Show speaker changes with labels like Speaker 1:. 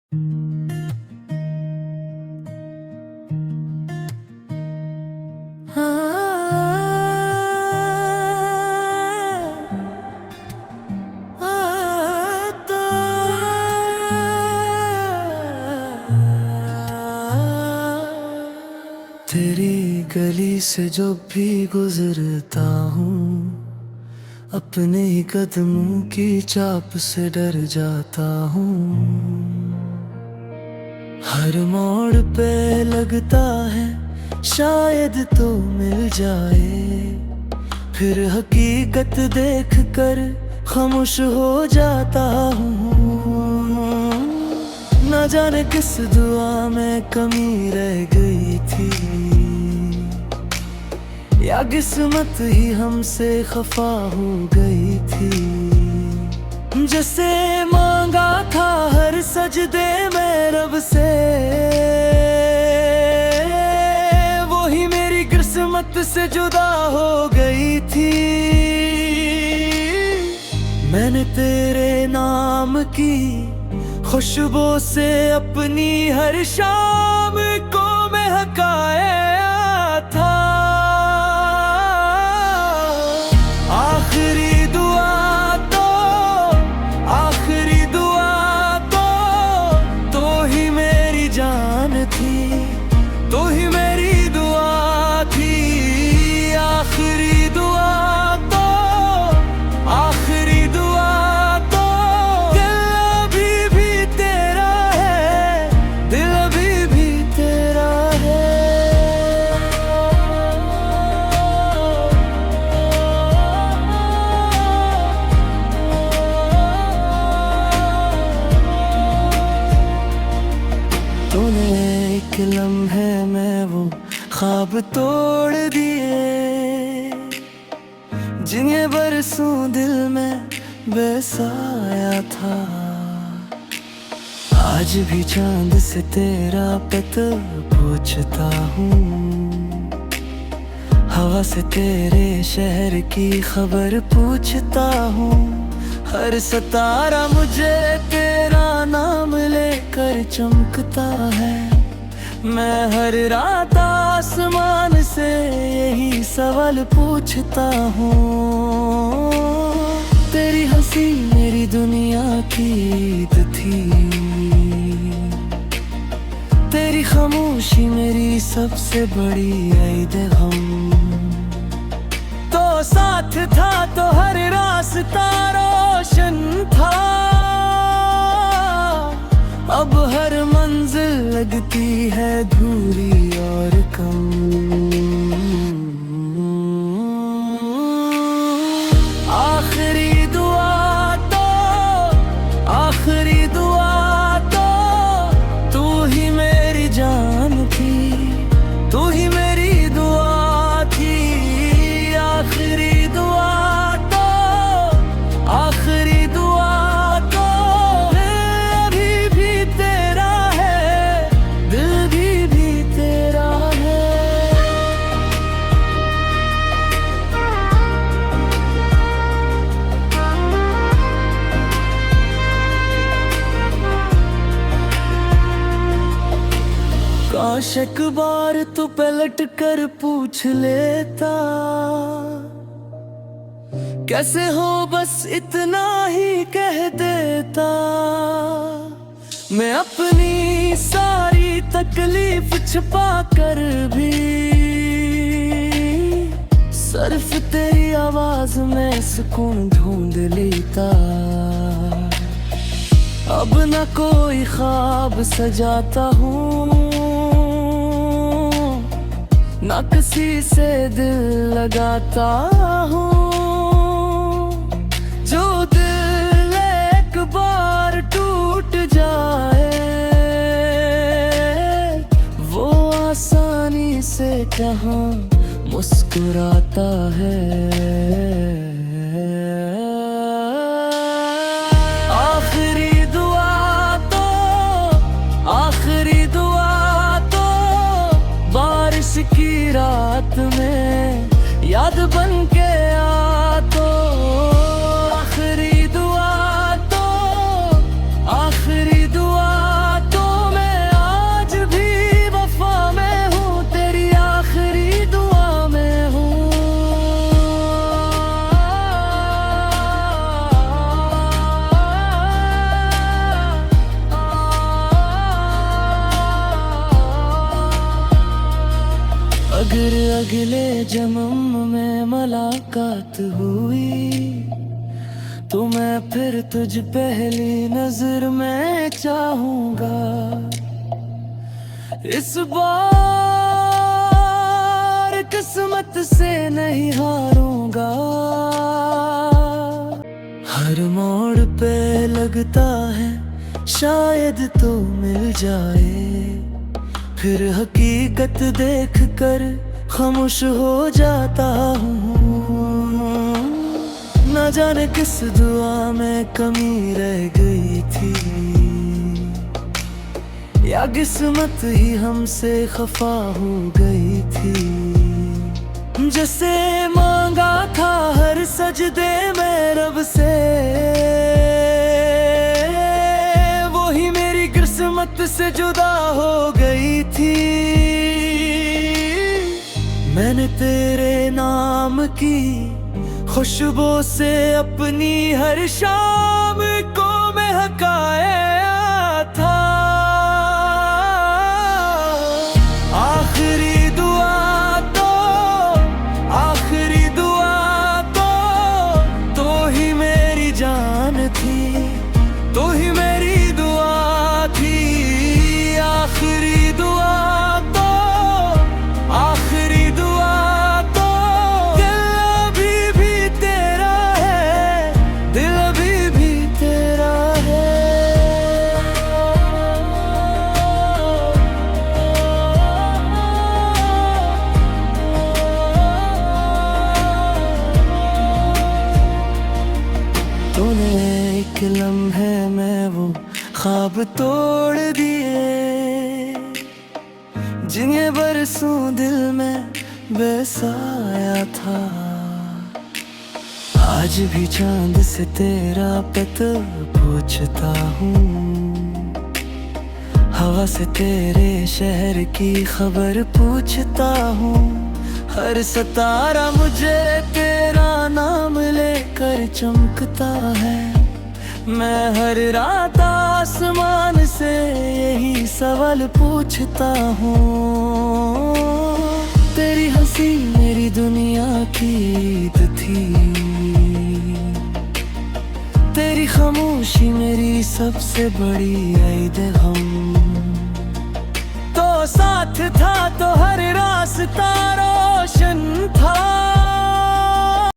Speaker 1: तेरी गली से जो भी गुजरता हूँ, अपने ही कदमों की चाप से डर जाता हूँ। हर मोड़ पे लगता है शायद तो मिल जाए, फिर हकीकत देख कर खामोश हो जाता हूँ। न जाने किस दुआ में कमी रह गई थी, या किस्मत ही हमसे खफा हो गई थी। जैसे मांगा था हर सजदे में रब से, वो ही मेरी किस्मत से जुदा हो गई थी। मैंने तेरे नाम की खुशबू से अपनी हर शाम को महकाया था। आखिरी दुआ तो ही मेरी जान थी, तो ही मेरी दुआ थी। आखिरी दुआ तो दिल अभी भी तेरा है, दिल अभी भी तेरा है। तूने एक लम्हे में वो ख्वाब तोड़ दिए, जिन्हें बरसों दिल में बसाया था। आज भी चांद से तेरा पता पूछता हूँ, हवा से तेरे शहर की खबर पूछता हूँ। हर सितारा मुझे तेरा नाम लेकर चमकता है। मैं हर रात आसमान से यही सवाल पूछता हूँ। तेरी हंसी मेरी दुनिया की ईद थी, तेरी खामोशी मेरी सबसे बड़ी ईद गम। तो साथ था तो हर रास्ता रोशन था, अब हर मंजिल लगती है दूरी और कम। आखिरी दुआ तो तू ही मेरी जान थी, तू ही मेरी दुआ थी। आखिरी दुआ तो दिल अभी भी तेरा है, दिल अभी भी तेरा है। काश एक बार तू पलट कर पूछ लेता, कैसे हो बस इतना ही कह देता। मैं अपनी सारी तकलीफ छुपा कर भी सिर्फ तेरी आवाज में सुकून ढूंढ लेता। अब न कोई ख्वाब सजाता हूँ, ना किसी से दिल लगाता हूँ। जो दिल एक बार टूट जाए, वो आसानी से कहाँ मुस्कुराता है। आखिरी दुआ तो बारिश की रात में याद बन के आ तो। आखिरी दुआ अगले जन्म में मुलाकात हुई तो मैं फिर तुझ पहली नजर में चाहूंगा। इस बार किस्मत से नहीं हारूंगा। हर मोड़ पे लगता है शायद तो मिल जाए, फिर हकीकत देख कर खामोश हो जाता हूँ। न जाने किस दुआ में कमी रह गई थी, या किस्मत ही हमसे खफा हो गई थी। जैसे मांगा था हर सजदे में रब से, वो ही मेरी किस्मत से जुदा हो गई थी। मैंने तेरे नाम की खुशबू से अपनी हर शाम को महकाया था। आखिरी दुआ तो ही मेरी जान थी, तो ही मेरी दुआ थी। आखिरी दुआ तो दिल अभी भी तेरा है, दिल अभी भी तेरा है। तूने एक लम्हे में वो ख्वाब तोड़ दिए, जिन्हें बरसों दिल में बसाया था। आज भी चांद से तेरा पता पूछता हूँ, हवा से तेरे शहर की खबर पूछता हूँ। हर सितारा मुझे तेरा नाम लेकर चमकता है। मैं हर रात आसमान से यही सवाल पूछता हूँ। तेरी हंसी मेरी दुनिया की ईद थी, तेरी खामोशी मेरी सबसे बड़ी ईद है।